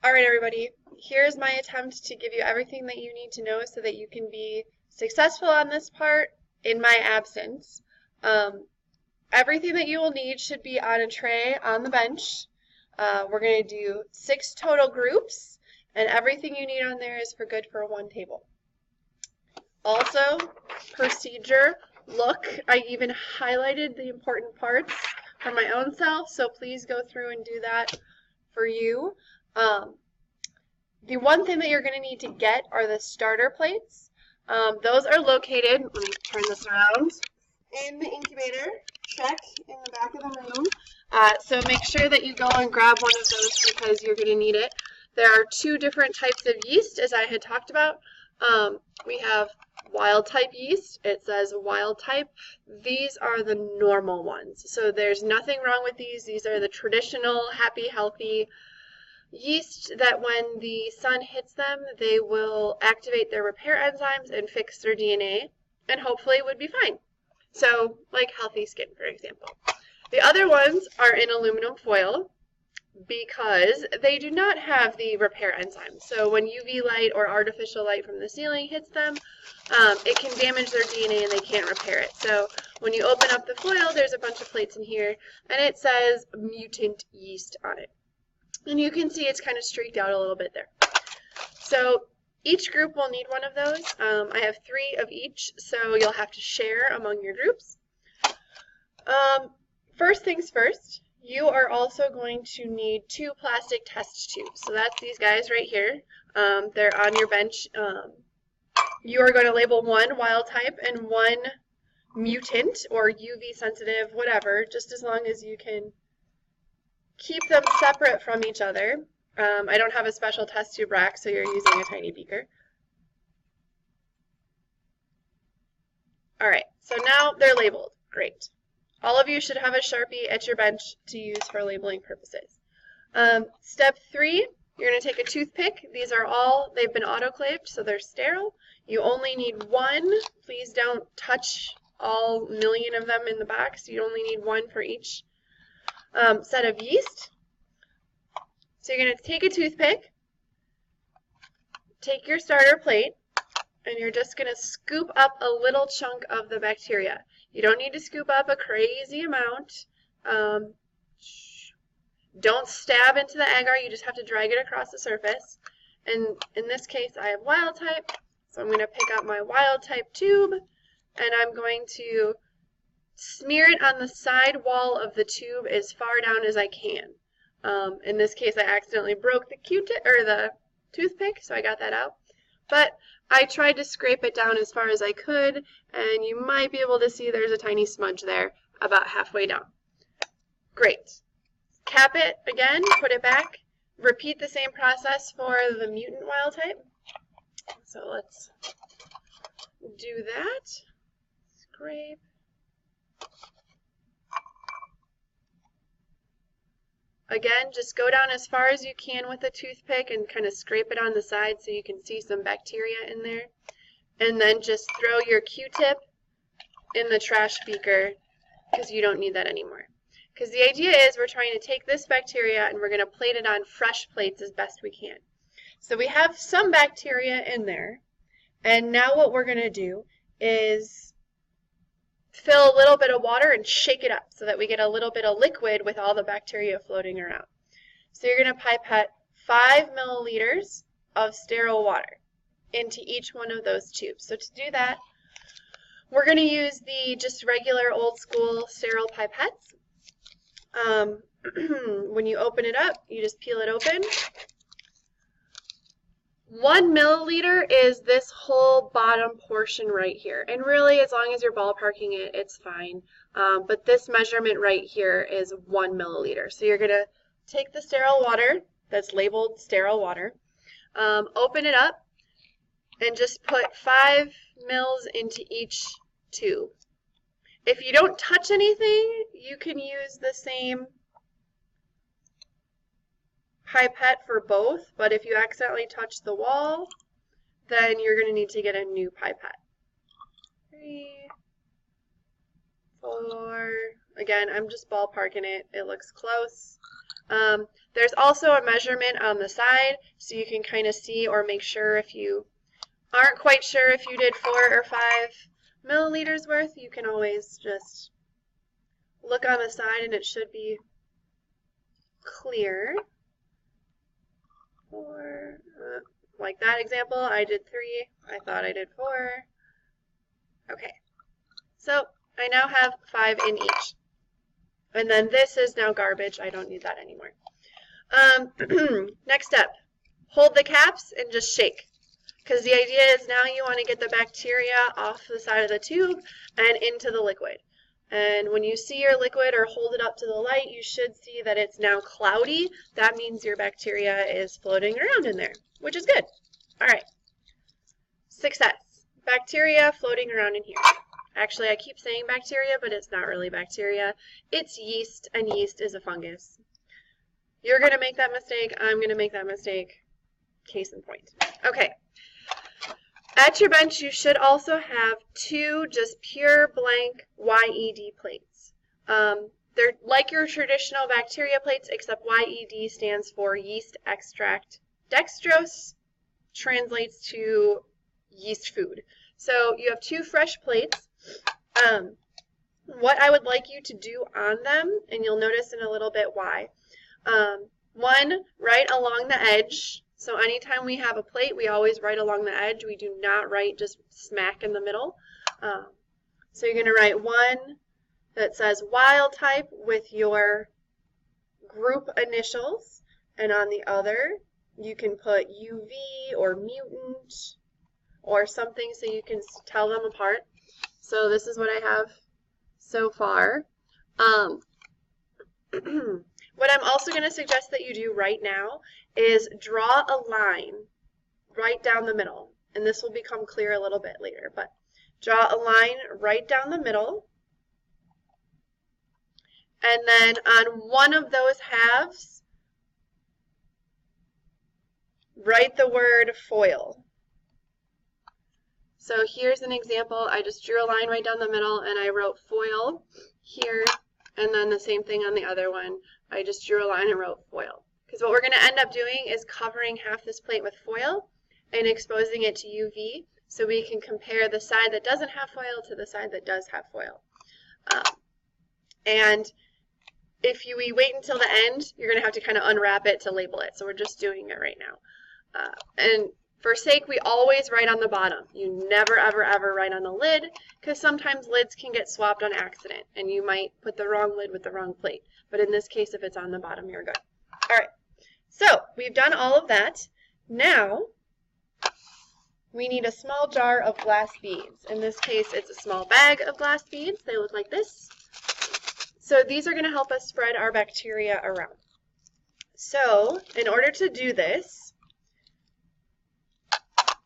All right, everybody, here's my attempt to give you everything that you need to know so that you can be successful on this part in my absence. Um, Everything that you will need should be on a tray on the bench. We're going to do 6 total groups, and everything you need on there is for good for 1 table. Also, procedure, look, I even highlighted the important parts for my own self, so please go through and do that for you. The one thing that you're going to need to get are the starter plates. Those are located, let me turn this around, in the incubator. Check in the back of the room. So make sure that you go and grab one of those because you're going to need it. There are 2 different types of yeast, as I had talked about. We have wild type yeast. It says wild type. These are the normal ones. So there's nothing wrong with these. These are the traditional, happy, healthy yeast that when the sun hits them, they will activate their repair enzymes and fix their DNA and hopefully would be fine. So, like healthy skin, for example. The other ones are in aluminum foil because they do not have the repair enzymes. So when UV light or artificial light from the ceiling hits them, it can damage their DNA and they can't repair it. So when you open up the foil, there's a bunch of plates in here, and it says mutant yeast on it. And you can see it's kind of streaked out a little bit there. So each group will need one of those. I have 3 of each, so you'll have to share among your groups. First things first, you are also going to need 2 plastic test tubes. So that's these guys right here. They're on your bench. You are going to label 1 wild type and 1 mutant or UV sensitive, whatever, just as long as you can keep them separate from each other. I don't have a special test tube rack, so you're using a tiny beaker. All right, so now they're labeled. Great. All of you should have a Sharpie at your bench to use for labeling purposes. Step 3, you're going to take a toothpick. These are all, they've been autoclaved, so they're sterile. You only need 1. Please don't touch all million of them in the box. You only need 1 for each set of yeast. So you're going to take a toothpick, take your starter plate, and you're just going to scoop up a little chunk of the bacteria. You don't need to scoop up a crazy amount. Don't stab into the agar, you just have to drag it across the surface. And in this case, I have wild type, so I'm going to pick up my wild type tube, and I'm going to smear it on the side wall of the tube as far down as I can. In this case, I accidentally broke the Q-tip or the toothpick, so I got that out. But I tried to scrape it down as far as I could, and you might be able to see there's a tiny smudge there about halfway down. Great. Cap it again, put it back. Repeat the same process for the mutant wild type. So let's do that. Scrape. Again, just go down as far as you can with a toothpick and kind of scrape it on the side so you can see some bacteria in there. And then just throw your Q-tip in the trash beaker because you don't need that anymore. Because the idea is we're trying to take this bacteria and we're going to plate it on fresh plates as best we can. So we have some bacteria in there, and now what we're going to do is fill a little bit of water and shake it up so that we get a little bit of liquid with all the bacteria floating around. So you're going to pipette 5 milliliters of sterile water into each one of those tubes. So to do that, we're going to use the just regular old school sterile pipettes. When you open it up, you just peel it open. 1 milliliter is this whole bottom portion right here. And really, as long as you're ballparking it, it's fine. But this measurement right here is 1 milliliter. So you're going to take the sterile water that's labeled sterile water, open it up, and just put 5 mils into each tube. If you don't touch anything, you can use the same pipette for both, but if you accidentally touch the wall, then you're going to need to get a new pipette. 3, 4, again, I'm just ballparking it. It looks close. There's also a measurement on the side, so you can kind of see or make sure if you aren't quite sure if you did 4 or 5 milliliters worth, you can always just look on the side and it should be clear. Or, like that example, I did 3, I thought I did 4. Okay, so I now have 5 in each. And then this is now garbage, I don't need that anymore. Next step, hold the caps and just shake. Because the idea is now you want to get the bacteria off the side of the tube and into the liquid. And when you see your liquid or hold it up to the light, you should see that it's now cloudy. That means your bacteria is floating around in there, which is good. All right. Success. Bacteria floating around in here. Actually, I keep saying bacteria, but it's not really bacteria. It's yeast, and yeast is a fungus. You're going to make that mistake. I'm going to make that mistake. Case in point. Okay. At your bench, you should also have 2 just pure blank YED plates. They're like your traditional bacteria plates, except YED stands for yeast extract. Dextrose translates to yeast food. So you have 2 fresh plates. What I would like you to do on them, and you'll notice in a little bit why. One, right along the edge. So anytime we have a plate, we always write along the edge. We do not write just smack in the middle. So you're going to write one that says wild type with your group initials, and on the other you can put UV or mutant or something so you can tell them apart. So this is what I have so far. What I'm also going to suggest that you do right now is draw a line right down the middle. And this will become clear a little bit later, but draw a line right down the middle. And then on one of those halves, write the word foil. So here's an example. I just drew a line right down the middle and I wrote foil here, and then the same thing on the other one. I just drew a line and wrote foil. Because what we're going to end up doing is covering half this plate with foil and exposing it to UV so we can compare the side that doesn't have foil to the side that does have foil. And if we wait until the end, you're going to have to kind of unwrap it to label it. So we're just doing it right now. And for sake, we always write on the bottom. You never, ever, ever write on the lid, because sometimes lids can get swapped on accident, and you might put the wrong lid with the wrong plate. But in this case, if it's on the bottom, you're good. All right, so we've done all of that. Now, we need a small jar of glass beads. In this case, it's a small bag of glass beads. They look like this. So these are going to help us spread our bacteria around. So in order to do this,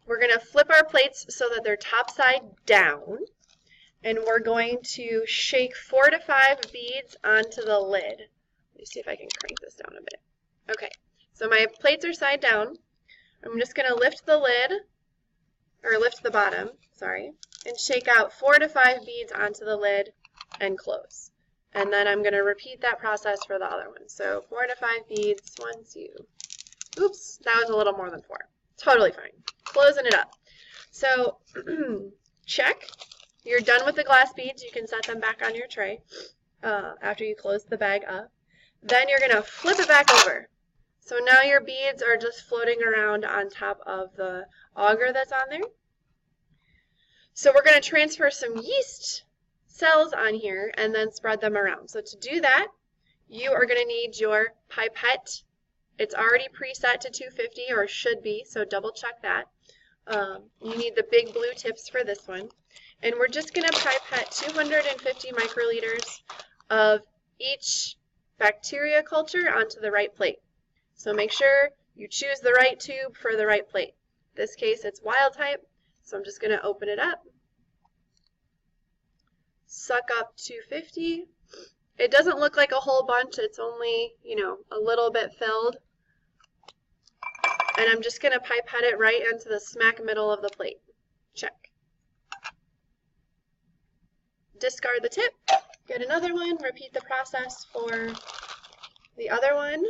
we're going to flip our plates so that they're top side down, and we're going to shake 4 to 5 beads onto the lid. Let me see if I can crank this down a bit. Okay, so my plates are side down. I'm just going to lift the lid, or lift the bottom, sorry, and shake out 4 to 5 beads onto the lid and close. And then I'm going to repeat that process for the other one. So 4 to 5 beads, 1, 2. Oops, that was a little more than 4. Totally fine. Closing it up. So check. You're done with the glass beads. You can set them back on your tray after you close the bag up. Then you're going to flip it back over. So now your beads are just floating around on top of the agar that's on there. So we're going to transfer some yeast cells on here and then spread them around. So to do that, you are going to need your pipette. It's already preset to 250, or should be, so double check that. You need the big blue tips for this one. And we're just going to pipette 250 microliters of each bacteria culture onto the right plate. So make sure you choose the right tube for the right plate. In this case, it's wild type, so I'm just going to open it up. Suck up 250. It doesn't look like a whole bunch. It's only, a little bit filled. And I'm just going to pipette it right into the smack middle of the plate. Check. Discard the tip. Get another one. Repeat the process for the other one.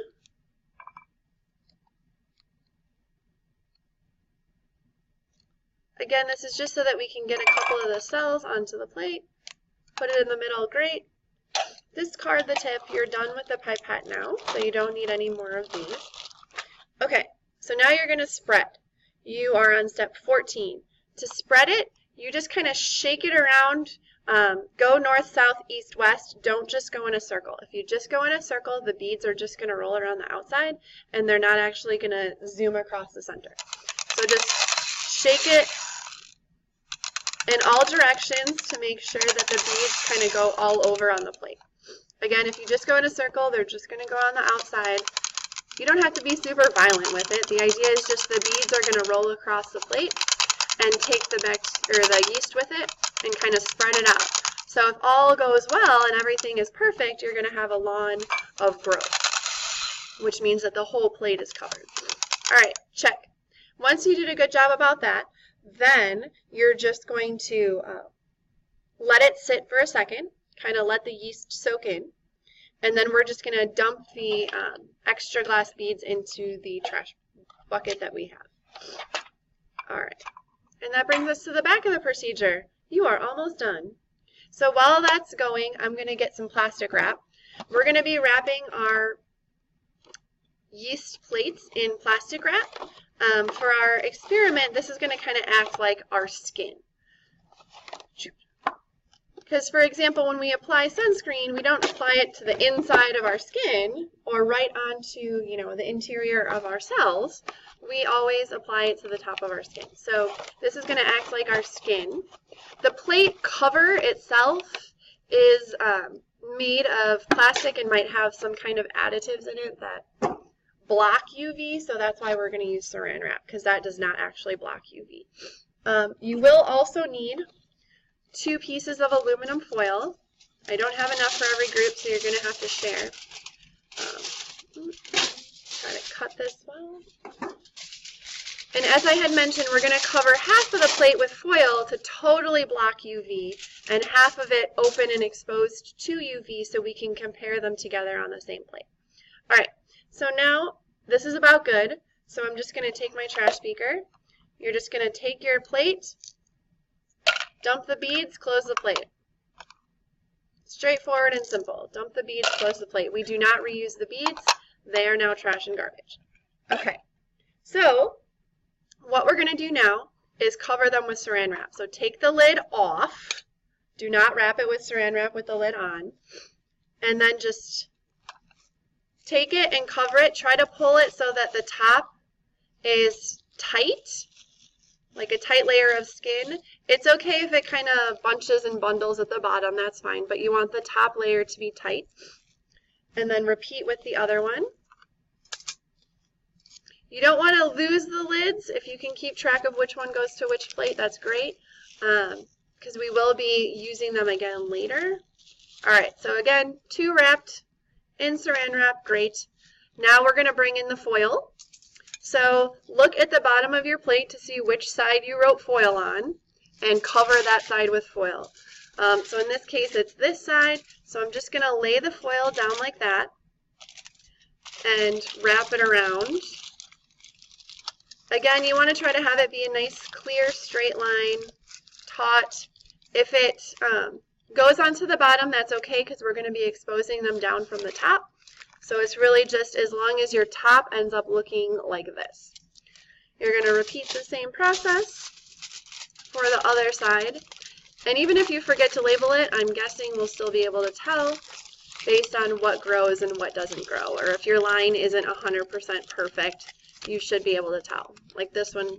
Again, this is just so that we can get a couple of the cells onto the plate. Put it in the middle, great. Discard the tip. You're done with the pipette now, so you don't need any more of these. Okay, so now you're going to spread. You are on step 14. To spread it, you just kind of shake it around. Go north, south, east, west. Don't just go in a circle. If you just go in a circle, the beads are just going to roll around the outside, and they're not actually going to zoom across the center. So just shake it in all directions to make sure that the beads kind of go all over on the plate. Again, if you just go in a circle, they're just going to go on the outside. You don't have to be super violent with it. The idea is just the beads are going to roll across the plate and take the yeast with it and kind of spread it out. So if all goes well and everything is perfect, you're going to have a lawn of growth, which means that the whole plate is covered. All right, check. Once you did a good job about that, then you're just going to let it sit for a second, kind of let the yeast soak in, and then we're just going to dump the extra glass beads into the trash bucket that we have. All right, and that brings us to the back of the procedure. You are almost done. So while that's going, I'm going to get some plastic wrap. We're going to be wrapping our yeast plates in plastic wrap. For our experiment, this is going to kind of act like our skin. Because, for example, when we apply sunscreen, we don't apply it to the inside of our skin or right onto, the interior of our cells. We always apply it to the top of our skin. So this is going to act like our skin. The plate cover itself is made of plastic and might have some kind of additives in it that block UV, so that's why we're going to use saran wrap, because that does not actually block UV. You will also need 2 pieces of aluminum foil. I don't have enough for every group, so you're going to have to share. Try to cut this well. And as I had mentioned, we're going to cover half of the plate with foil to totally block UV, and half of it open and exposed to UV so we can compare them together on the same plate. All right, so now this is about good. So I'm just going to take my trash beaker. You're just going to take your plate, dump the beads, close the plate. Straightforward and simple. Dump the beads, close the plate. We do not reuse the beads. They are now trash and garbage. Okay, so what we're going to do now is cover them with saran wrap. So take the lid off. Do not wrap it with saran wrap with the lid on. And then just take it and cover it. Try to pull it so that the top is tight, like a tight layer of skin. It's okay if it kind of bunches and bundles at the bottom, that's fine, but you want the top layer to be tight. And then repeat with the other one. You don't want to lose the lids. If you can keep track of which one goes to which plate, that's great, because we will be using them again later. All right, so again, 2 wrapped in saran wrap, great. Now we're going to bring in the foil. So look at the bottom of your plate to see which side you wrote foil on and cover that side with foil. So in this case, it's this side, so I'm just going to lay the foil down like that and wrap it around. Again, you want to try to have it be a nice, clear, straight line, taut. If it goes onto the bottom, that's okay, because we're going to be exposing them down from the top. So it's really just as long as your top ends up looking like this. You're going to repeat the same process for the other side. And even if you forget to label it, I'm guessing we'll still be able to tell based on what grows and what doesn't grow. Or if your line isn't 100% perfect, you should be able to tell. Like this one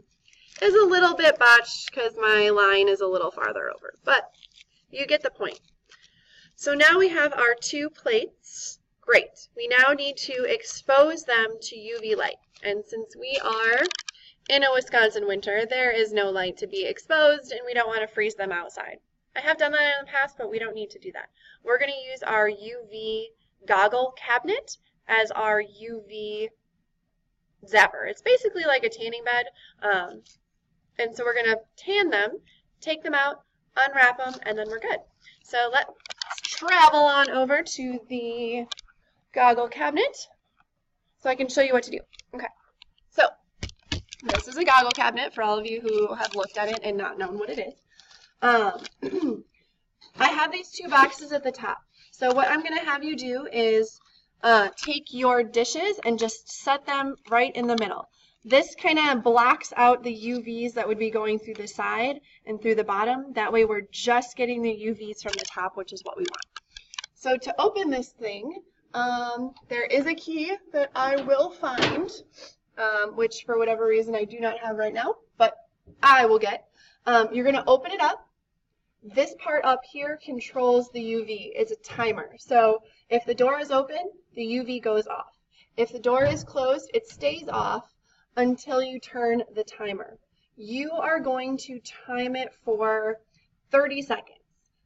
is a little bit botched because my line is a little farther over. But you get the point. So now we have our 2 plates. Great. We now need to expose them to UV light. And since we are in a Wisconsin winter, there is no light to be exposed, and we don't want to freeze them outside. I have done that in the past, but we don't need to do that. We're going to use our UV Goggle Cabinet as our UV zapper. It's basically like a tanning bed. And so we're going to tan them, take them out, unwrap them, and then we're good. So let's travel on over to the Goggle Cabinet so I can show you what to do. Okay, so this is a Goggle Cabinet for all of you who have looked at it and not known what it is. I have these two boxes at the top. So what I'm going to have you do is take your dishes and just set them right in the middle. This kind of blocks out the UVs that would be going through the side and through the bottom. That way we're just getting the UVs from the top, which is what we want. So to open this thing, there is a key that I will find, which for whatever reason I do not have right now, but I will get. You're going to open it up. This part up here controls the UV. It's a timer. So if the door is open, the UV goes off. If the door is closed, it stays off until you turn the timer. You are going to time it for 30 seconds.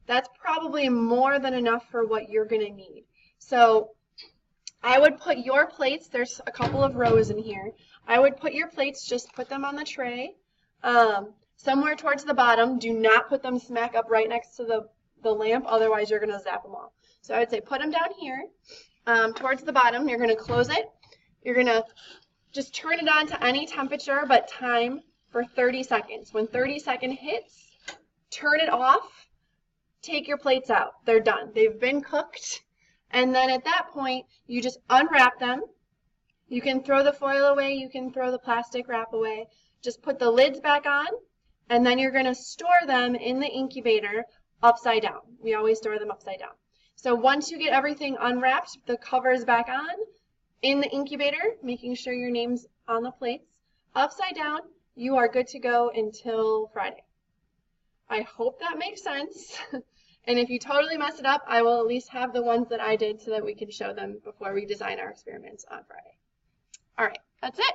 That's probably more than enough for what you're going to need. So I would put your plates, there's a couple of rows in here. I would put your plates, just put them on the tray. Somewhere towards the bottom. Do not put them smack up right next to the lamp, otherwise you're going to zap them all. So I would say put them down here towards the bottom. You're going to close it. You're going to just turn it on to any temperature but time for 30 seconds. When 30-second hits, turn it off, take your plates out. They're done. They've been cooked. And then at that point, you just unwrap them. You can throw the foil away. You can throw the plastic wrap away. Just put the lids back on. And then you're going to store them in the incubator upside down. We always store them upside down. So once you get everything unwrapped, the cover is back on, in the incubator, making sure your name's on the plates, upside down, you are good to go until Friday. I hope that makes sense. And if you totally mess it up, I will at least have the ones that I did so that we can show them before we design our experiments on Friday. All right, that's it.